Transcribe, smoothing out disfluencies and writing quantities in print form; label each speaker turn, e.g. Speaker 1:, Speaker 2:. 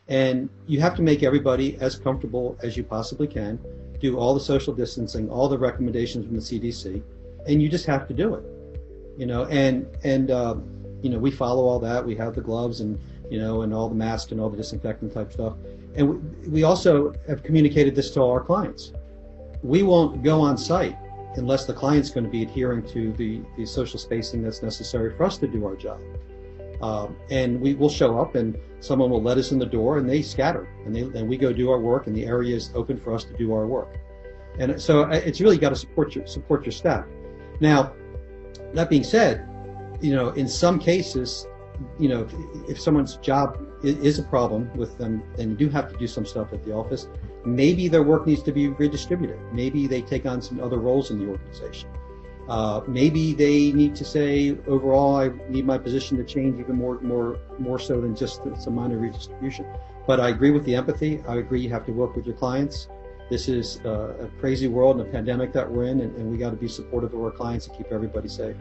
Speaker 1: And you have to make everybody as comfortable as you possibly can, do all the social distancing, all the recommendations from the CDC, and you just have to do it. We follow all that. We have the gloves and and all the masks and all the disinfectant type stuff. And we also have communicated this to all our clients. We won't go on site unless the client's going to be adhering to the social spacing that's necessary for us to do our job. And we will show up, and someone will let us in the door, and they scatter, and we go do our work, and the area is open for us to do our work. And so it's really got to support your staff. Now, that being said, in some cases, if someone's job is a problem with them, then you do have to do some stuff at the office. Maybe their work needs to be redistributed. Maybe they take on some other roles in the organization. Maybe they need to say, overall, I need my position to change even more so than just some minor redistribution. But I agree with the empathy. I agree you have to work with your clients. This is a crazy world and a pandemic that we're in, and we got to be supportive of our clients and keep everybody safe.